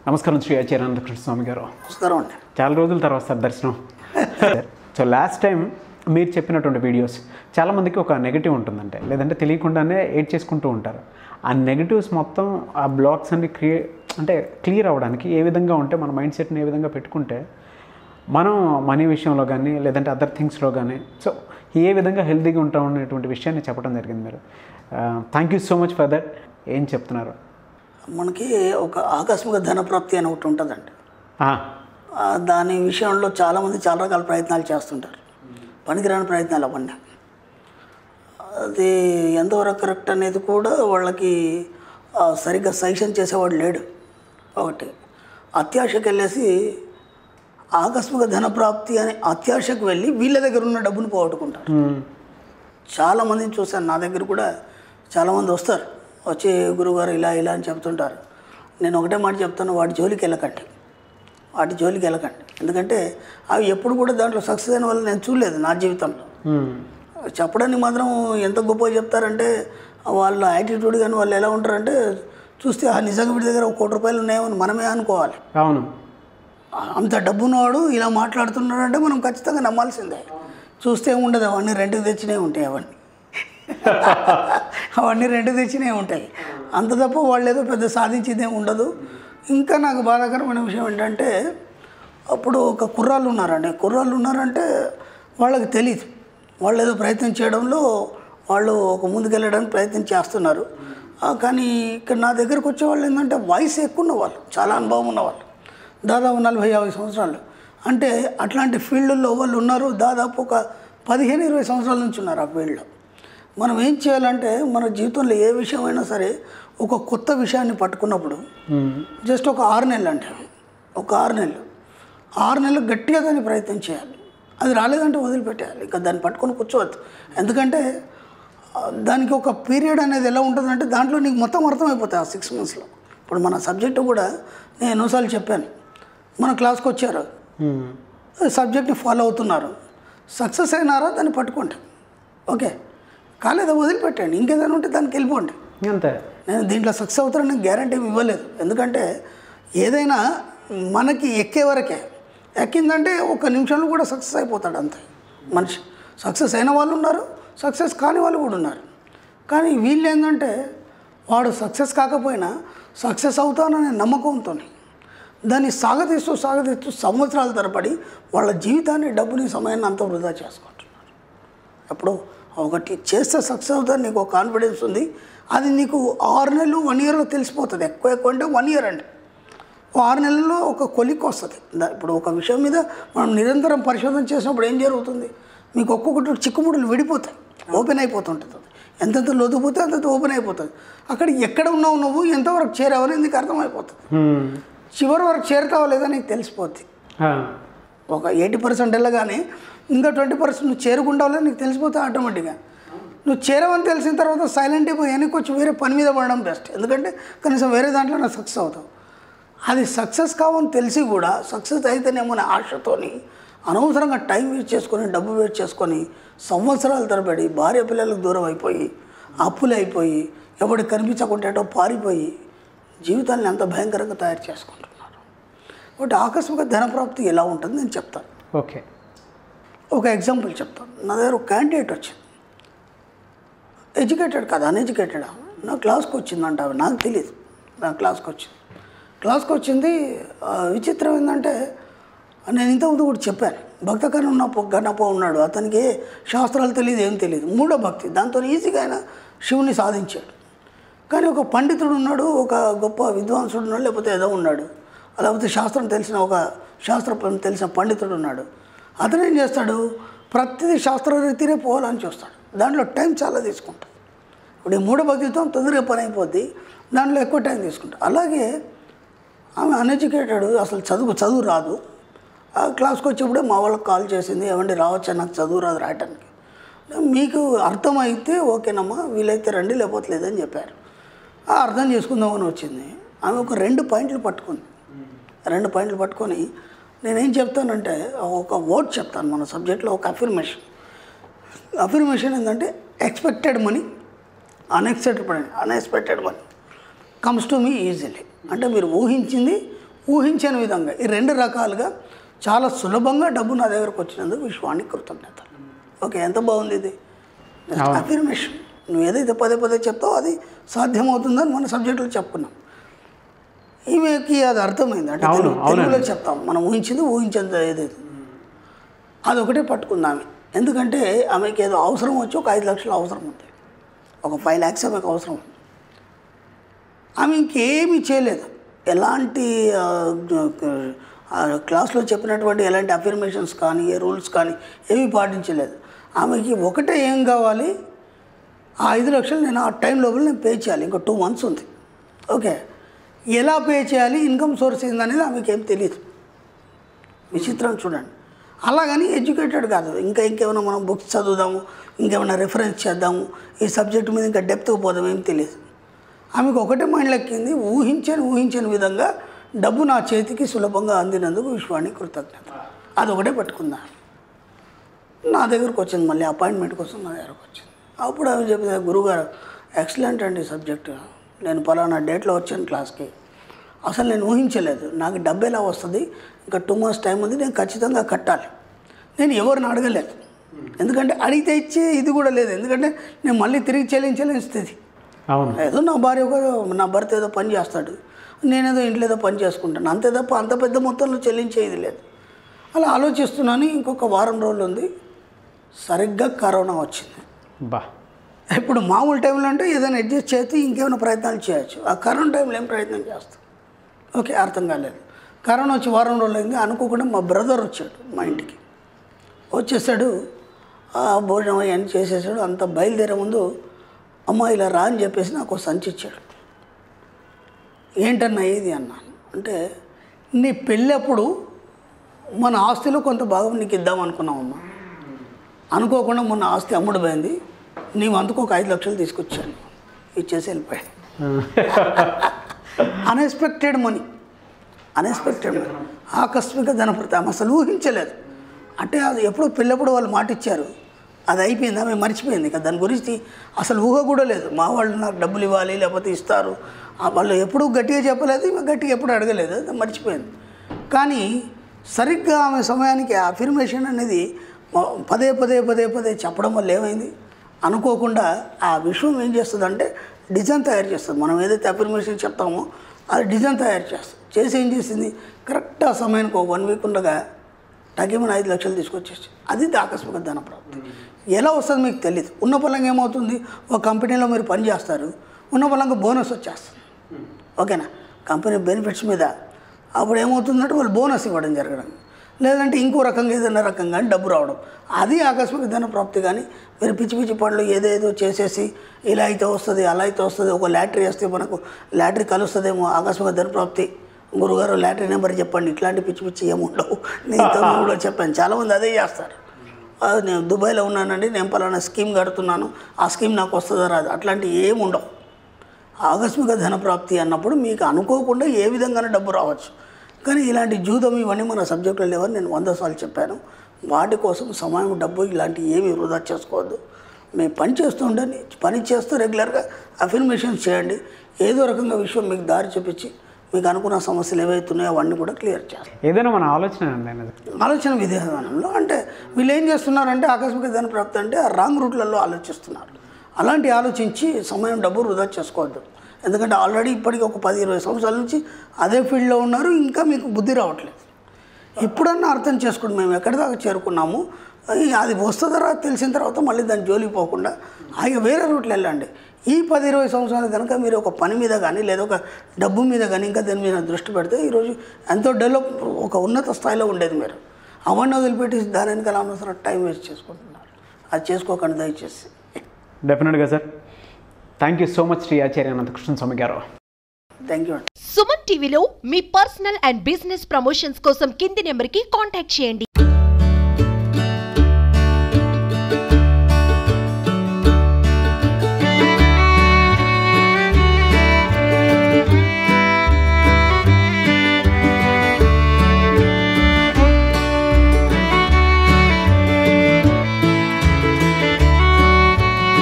నమస్కారం శ్రీ ఆచార్యానందకృష్ణ స్వామి గారు. నమస్కారం అండి. చాలా రోజుల తర్వాత సార్ దర్శనం. సో లాస్ట్ టైం మీరు చెప్పినటువంటి వీడియోస్ చాలామందికి ఒక నెగిటివ్ ఉంటుందంటే, లేదంటే తెలియకుండానే ఎయిట్ చేసుకుంటూ ఉంటారు. ఆ నెగిటివ్స్ మొత్తం ఆ బ్లాక్స్ అన్ని క్లియర్ అవ్వడానికి ఏ విధంగా ఉంటే మన మైండ్ సెట్ని ఏ విధంగా పెట్టుకుంటే మనం మనీ విషయంలో కానీ లేదంటే అదర్ థింగ్స్లో కానీ సో ఏ విధంగా హెల్తీగా ఉంటాం అనేటువంటి విషయాన్ని చెప్పడం జరిగింది మీరు. Thank you so much for that. ఏం చెప్తున్నారు? మనకి ఒక ఆకస్మిక ధనప్రాప్తి అని ఒకటి ఉంటుందండి. దాని విషయంలో చాలామంది చాలా రకాల ప్రయత్నాలు చేస్తుంటారు, పనికిరాని ప్రయత్నాలు అవన్నీ. అది ఎంతవరకు కరెక్ట్ అనేది కూడా వాళ్ళకి సరిగ్గా సజెషన్ చేసేవాడు లేడు. ఒకటి అత్యాశకు వెళ్ళేసి ఆకస్మిక ధనప్రాప్తి అనే అత్యాశకు వెళ్ళి వీళ్ళ దగ్గర ఉన్న డబ్బును పోగొట్టుకుంటారు. చాలామందిని చూశాను, నా దగ్గర కూడా చాలామంది వస్తారు, వచ్చి గురువుగారు ఇలా ఇలా అని చెప్తుంటారు. నేను ఒకటే మాట చెప్తాను, వాటి జోలికి వెళ్ళకండి. ఎందుకంటే అవి ఎప్పుడు కూడా దాంట్లో సక్సెస్ అయిన వాళ్ళు నేను చూడలేదు నా జీవితంలో. చెప్పడానికి మాత్రం ఎంత గొప్పగా చెప్తారంటే వాళ్ళ యాటిట్యూడ్ కానీ వాళ్ళు ఎలా ఉంటారంటే చూస్తే నిజంగా వీడి దగ్గర 1 కోటి రూపాయలు ఉన్నాయేమని మనమే అనుకోవాలి. అవును, అంత డబ్బున్నవాడు ఇలా మాట్లాడుతున్నాడంటే మనం ఖచ్చితంగా నమ్మాల్సిందే. చూస్తే ఉండదు, అవన్నీ రెంట్కి తెచ్చినవి ఉంటాయి, అవన్నీ రెంట్కి తెచ్చినవి ఉంటాయి. అంత తప్ప వాళ్ళు ఏదో పెద్ద సాధించేదే ఉండదు. ఇంకా నాకు బాధాకరమైన విషయం ఏంటంటే అప్పుడు ఒక కుర్రాళ్ళు ఉన్నారంటే వాళ్ళకి తెలియదు, వాళ్ళు ఏదో ప్రయత్నం చేయడంలో వాళ్ళు ఒక ముందుకెళ్ళడానికి ప్రయత్నం చేస్తున్నారు. కానీ ఇక్కడ నా దగ్గరకు వచ్చేవాళ్ళు ఏంటంటే వయసు ఎక్కువ ఉన్నవాళ్ళు, చాలా అనుభవం ఉన్నవాళ్ళు, దాదాపు 40-50 సంవత్సరాలు. అంటే అట్లాంటి ఫీల్డ్లో వాళ్ళు ఉన్నారు, దాదాపు ఒక 15-20 సంవత్సరాల నుంచి ఉన్నారు ఆ ఫీల్డ్లో. మనం ఏం చేయాలంటే మన జీవితంలో ఏ విషయమైనా సరే ఒక కొత్త విషయాన్ని పట్టుకున్నప్పుడు జస్ట్ ఒక 6 నెలలు అంటే ఒక 6 నెలలు గట్టిగా దాన్ని ప్రయత్నం చేయాలి. అది రాలేదంటే వదిలిపెట్టేయాలి, ఇంకా దాన్ని పట్టుకొని కూర్చోవద్దు. ఎందుకంటే దానికి ఒక పీరియడ్ అనేది ఎలా ఉంటుందంటే దాంట్లో నీకు మొత్తం అర్థమైపోతాయి ఆ 6 మంత్స్లో. ఇప్పుడు మన సబ్జెక్టు కూడా నేను ఎన్నోసార్లు చెప్పాను, మన క్లాస్కి వచ్చారు, సబ్జెక్ట్ని ఫాలో అవుతున్నారు, సక్సెస్ అయినారా దాన్ని పట్టుకోండి, ఓకే, కాలేదా వదిలిపెట్టండి, ఇంకేదైనా ఉంటే దానికి వెళ్ళిపోండి అంతే. నేను దీంట్లో సక్సెస్ అవుతారని గ్యారంటీ ఇవ్వలేదు. ఎందుకంటే ఏదైనా మనకి ఎక్కే వరకే, ఎక్కిందంటే 1 నిమిషంలో కూడా సక్సెస్ అయిపోతాడు అంతే మనిషి. సక్సెస్ అయిన వాళ్ళు ఉన్నారు, సక్సెస్ కాని వాళ్ళు కూడా ఉన్నారు. కానీ వీళ్ళు ఏంటంటే వాడు సక్సెస్ కాకపోయినా సక్సెస్ అవుతాననే నమ్మకంతో దాన్ని సాగతీస్తూ సంవత్సరాల తరబడి వాళ్ళ జీవితాన్ని, డబ్బుని, సమయాన్ని అంతా వృధా చేసుకుంటున్నారు. అప్పుడు ఒకటి చేస్తే సక్సెస్ అవుతుంది, నీకు ఒక కాన్ఫిడెన్స్ ఉంది, అది నీకు 6 నెలలు 1 ఇయర్లో తెలిసిపోతుంది. ఎక్కువ అంటే 1 ఇయర్ అండి, 6 నెలల్లో ఒక కొలిక్ వస్తుంది. ఇప్పుడు ఒక విషయం మీద మనం నిరంతరం పరిశోధన చేసినప్పుడు ఏం జరుగుతుంది, మీకు ఒక్కొక్కటి చిక్కుముడులు విడిపోతాయి, ఓపెన్ అయిపోతుంటుంది. ఎంతెంత లోతుపోతే అంతంత ఓపెన్ అయిపోతుంది. అక్కడ ఎక్కడ ఉన్నావు నువ్వు, ఎంతవరకు చేరావని నీకు అర్థమైపోతుంది. చివరి వరకు చేరుతావో లేదా నీకు తెలిసిపోద్ది. ఒక 80% వెళ్ళగానే ఇంకా 20% నువ్వు చేరుకుంటావో నీకు తెలిసిపోతే ఆటోమేటిక్గా. నువ్వు చేరవని తెలిసిన తర్వాత సైలెంట్ అయిపోయి వెనక్కి వచ్చి వేరే పని మీద పడడం బెస్ట్. ఎందుకంటే కనీసం వేరే దాంట్లో నా సక్సెస్ అవుతావు. అది సక్సెస్ కావని తెలిసి కూడా సక్సెస్ అయితేనేమో అనే ఆశతోని అనవసరంగా టైం వేస్ట్ చేసుకొని, డబ్బు వేస్ట్ చేసుకొని, సంవత్సరాల తరబడి భార్య పిల్లలకు దూరం అయిపోయి, అప్పులు అయిపోయి, ఎవరికి కనిపించకుండా పారిపోయి జీవితాన్ని అంత భయంకరంగా తయారు చేసుకుంటున్నారు. కాబట్టి ఆకస్మిక ధనప్రాప్తి ఎలా ఉంటుంది నేను చెప్తాను. ఓకే, ఒక ఎగ్జాంపుల్ చెప్తాను. నా దగ్గర ఒక క్యాండిడేట్ వచ్చింది, ఎడ్యుకేటెడ్ కాదు, అన్ఎడ్యుకేటెడ్. నా క్లాస్కి వచ్చిందంట, నాకు తెలియదు. నా క్లాస్కి వచ్చింది. విచిత్రం ఏంటంటే నేను ఇంతకుముందు కూడా చెప్పాను, భక్త గణప ఉన్నాడు, అతనికి శాస్త్రాలు తెలియదు, ఏం తెలియదు, మూఢ భక్తి, దాంతో ఈజీగా ఆయన శివుని సాధించాడు. కానీ ఒక పండితుడు ఉన్నాడు, ఒక గొప్ప విద్వాంసుడు ఉన్నాడు, లేకపోతే ఏదో ఉన్నాడు, లేకపోతే శాస్త్రం తెలిసిన పండితుడు ఉన్నాడు. అతను ఏం చేస్తాడు, ప్రతిదీ శాస్త్రరీతినే పోవాలని చూస్తాడు, దాంట్లో టైం చాలా తీసుకుంటాడు. ఇప్పుడు ఈ మూఢభక్తితో తొందరగా పని అయిపోద్ది, దాంట్లో ఎక్కువ టైం తీసుకుంటాడు. అలాగే ఆమె అన్ఎడ్యుకేటెడ్, అసలు చదువు రాదు. ఆ క్లాస్కి వచ్చేప్పుడే మా వాళ్ళకి కాల్ చేసింది, ఏమండి రావచ్చా, నాకు చదువు రాదు రాయటానికి, మీకు అర్థమైతే ఓకేనమ్మా, వీలైతే రండి, లేకపోతే లేదని చెప్పారు. అర్థం చేసుకుందామని వచ్చింది. ఆమె ఒక 2 పాయింట్లు పట్టుకుంది. 2 పాయింట్లు పట్టుకొని నేనేం చెప్తానంటే ఒక వర్డ్ చెప్తాను మన సబ్జెక్ట్లో, ఒక అఫర్మేషన్ ఏంటంటే expected money, unexpected money comes to me easily. అంటే మీరు ఊహించింది ఊహించని విధంగా ఈ 2 రకాలుగా చాలా సులభంగా డబ్బు నా దగ్గరకు వచ్చినందుకు విశ్వానికి కృతజ్ఞత. ఓకే, ఎంత బాగుంది ఇది అఫర్మేషన్. నువ్వు ఏదైతే పదే పదే చెప్తావో అది సాధ్యమవుతుందని మన సబ్జెక్టులో చెప్పుకున్నాం. ఈమెకి అది అర్థమైంది. అంటే తెలుగులో చెప్తాం, మనం ఊహించేంత ఏదైతే అదొకటే పట్టుకుంది ఆమె. ఎందుకంటే ఆమెకి ఏదో అవసరం వచ్చి ఒక 5 లక్షలు అవసరం ఉంది, ఒక 5 lakhs ఆమెకు అవసరం ఉంది. ఆమె ఇంకేమీ చేయలేదు, ఎలాంటి క్లాస్లో చెప్పినటువంటి ఎలాంటి అఫర్మేషన్స్ కానీ ఏ రూల్స్ కానీ ఏమీ పాటించలేదు. ఆమెకి ఒకటే ఏం కావాలి, ఆ 5 లక్షలు నేను ఆ టైం లోపల నేను పే చేయాలి, ఇంకా 2 months ఉంది. ఓకే, ఎలా పే చేయాలి, ఇన్కమ్ సోర్స్ ఏందనేది ఆమెకి ఏం తెలియదు. విచిత్రం చూడండి. అలాగని ఎడ్యుకేటెడ్ కాదు, ఇంకేమైనా మనం బుక్స్ చదువుదాము, ఇంకేమైనా రిఫరెన్స్ చేద్దాము, ఈ సబ్జెక్ట్ మీద ఇంకా డెప్త్గా పోదాం, ఏం తెలియదు. ఆమెకు ఒకటే మైండ్ ఎక్కింది, ఊహించని విధంగా డబ్బు నా చేతికి సులభంగా అందినందుకు విశ్వానికి కృతజ్ఞత. అదొకటే పట్టుకుందా. నా దగ్గరకు వచ్చింది, మళ్ళీ అపాయింట్మెంట్ కోసం నా దగ్గరకు వచ్చింది. అప్పుడు ఆమె చెప్పింది, గురుగారు ఎక్సలెంట్ అండి సబ్జెక్టు, నేను పలానా డేట్లో వచ్చాను క్లాస్కి, అసలు నేను ఊహించలేదు, నాకు డబ్బు ఎలా వస్తుంది, ఇంకా 2 months టైం ఉంది, నేను ఖచ్చితంగా కట్టాలి. నేను ఎవరిని అడగలేదు, ఎందుకంటే అడిగితే ఇచ్చే ఇది కూడా లేదు, ఎందుకంటే నేను మళ్ళీ తిరిగి చెల్లించలేని స్థితి. ఏదో నా భర్త ఏదో పని చేస్తాడు, నేనేదో ఇంట్లో ఏదో పని చేసుకుంటాను, అంతే తప్ప అంత పెద్ద మొత్తంలో చెల్లించేది లేదు. అలా ఆలోచిస్తున్నాను. ఇంకొక వారం రోజులు ఉంది, సరిగ్గా కరోనా వచ్చింది. ఇప్పుడు మామూలు టైంలో అంటే ఏదైనా అడ్జస్ట్ చేసి ఇంకేమైనా ప్రయత్నాలు చేయొచ్చు, ఆ కరోనా టైంలో ఏం ప్రయత్నం చేస్తాం. ఓకే, అర్థం కాలేదు. కరోనా వచ్చి వారం రోజులు అయింది, అనుకోకుండా మా బ్రదర్ వచ్చాడు మా ఇంటికి. వచ్చేసాడు, భోజనం అవన్నీ చేసేసాడు. అంత బయలుదేరే ముందు అమ్మ ఇలా రా అని చెప్పేసి నాకు సంచి ఇచ్చాడు. ఏంటన్నా ఇది అన్నాను. అంటే నీ పెళ్ళప్పుడు మన ఆస్తిలో కొంత భాగం నీకు ఇద్దాం అనుకున్నామమ్మా, అనుకోకుండా మొన్న ఆస్తి అమ్ముడు పోయింది, నీవు అందుకు ఒక 5 లక్షలు తీసుకొచ్చాను, ఇచ్చేసి వెళ్ళిపోయాడు. అన్ఎక్స్పెక్టెడ్ మనీ, ఆకస్మిక ధనప్రతి. ఆమె అసలు ఊహించలేదు. అంటే అది ఎప్పుడో పెళ్ళప్పుడు వాళ్ళు మాట ఇచ్చారు, అది అయిపోయింది, ఆమె మర్చిపోయింది. ఇక దాని గురించి అసలు ఊహ కూడా లేదు. మా వాళ్ళు నాకు డబ్బులు ఇవ్వాలి లేకపోతే ఇస్తారు, వాళ్ళు ఎప్పుడూ గట్టిగా చెప్పలేదు, గట్టిగా ఎప్పుడు అడగలేదు, అది మర్చిపోయింది. కానీ సరిగ్గా ఆమె సమయానికి అఫర్మేషన్ అనేది పదే చెప్పడం వల్ల ఏమైంది, అనుకోకుండా ఆ విషయం ఏం చేస్తుందంటే డిజైన్ తయారు చేస్తుంది. మనం ఏదైతే అఫర్మేషన్ చెప్తామో అది డిజైన్ తయారు చేసి ఏం చేసింది, కరెక్ట్ ఆ సమయానికి 1 week ఉండగా తగ్గిమని 5 లక్షలు తీసుకొచ్చేసి, అది ఆకస్మిక ధన ప్రాప్తి. ఎలా వస్తుంది మీకు తెలియదు. ఉన్న పొలంగా ఏమవుతుంది, ఒక కంపెనీలో మీరు పని చేస్తారు, ఉన్న పొలంగా బోనస్ వచ్చేస్తుంది. ఓకేనా, కంపెనీ బెనిఫిట్స్ మీద అప్పుడు ఏమవుతుందంటే వాళ్ళు బోనస్ ఇవ్వడం జరగడం, లేదంటే ఇంకో రకంగా ఏదైనా రకంగా డబ్బు రావడం, అది ఆకస్మిక ధన ప్రాప్తి. కానీ మీరు పిచ్చి పనులు ఏదేదో చేసేసి ఇలా అయితే వస్తుంది అలా అయితే వస్తుంది, ఒక లాటరీ వేస్తే మనకు లాటరీ కలుస్తుందేమో ఆకస్మిక ధన ప్రాప్తి, గురుగారు లాటరీ నెంబర్ చెప్పండి, ఇట్లాంటి పిచ్చి ఏముండవు. నేను కూడా చెప్పాను, చాలామంది అదే చేస్తారు. నేను దుబాయ్లో ఉన్నానండి, నేను పలానా స్కీమ్ కడుతున్నాను, ఆ స్కీమ్ నాకు వస్తుందా రాదు, అట్లాంటివి ఏమి ఉండవు. ఆకస్మిక ధన ప్రాప్తి అన్నప్పుడు మీకు అనుకోకుండా ఏ విధంగానే డబ్బు రావచ్చు. కానీ ఇలాంటి జూదం ఇవన్నీ మన సబ్జెక్టులో లేవని నేను 100 సార్లు చెప్పాను. వాటి కోసం సమయం, డబ్బు ఇలాంటివి ఏమీ వృధా చేసుకోవద్దు. మేము పని చేస్తూ రెగ్యులర్గా అఫర్మేషన్స్ చేయండి. ఏదో రకంగా విషయం మీకు దారి చూపించి మీకు అనుకున్న సమస్యలు ఏవైతున్నాయో అవన్నీ కూడా క్లియర్ చేస్తాం. ఏదైనా మన ఆలోచన విధానంలో అంటే వీళ్ళు ఏం చేస్తున్నారంటే ఆకస్మిక ధన ప్రాప్తి అంటే ఆ రాంగ్ రూట్లలో ఆలోచిస్తున్నారు. అలాంటి ఆలోచించి సమయం, డబ్బు వృధా చేసుకోవద్దు. ఎందుకంటే ఆల్రెడీ ఇప్పటికీ ఒక 10-20 సంవత్సరాల నుంచి అదే ఫీల్డ్లో ఉన్నారు, ఇంకా మీకు బుద్ధి రావట్లేదు. ఇప్పుడన్నా అర్థం చేసుకోండి, మేము ఎక్కడి దాకా చేరుకున్నాము, అది వస్తుందా తెలిసిన తర్వాత మళ్ళీ దాన్ని జోలికి పోకుండా వేరే రూట్లో వెళ్ళండి. ఈ 10-20 సంవత్సరాలు కనుక మీరు ఒక పని మీద కానీ లేదా ఒక డబ్బు మీద కానీ ఇంకా దాని మీద దృష్టి పెడితే ఈరోజు ఎంతో డెవలప్, ఒక ఉన్నత స్థాయిలో ఉండేది. మీరు అవన్నీ వదిలిపెట్టి దాని వెనకాల అనవసరం టైం వేస్ట్ చేసుకుంటున్నారు. అది చేసుకోకండి దయచేసి. డెఫినెట్గా sir. Thank you so much Shri Acharya Anantakrishna Swamy garu. Thank you. Suman టీవీలో మీ పర్సనల్ అండ్ బిజినెస్ ప్రమోషన్స్ కోసం కింది నెంబర్కి కాంటాక్ట్ చేయండి.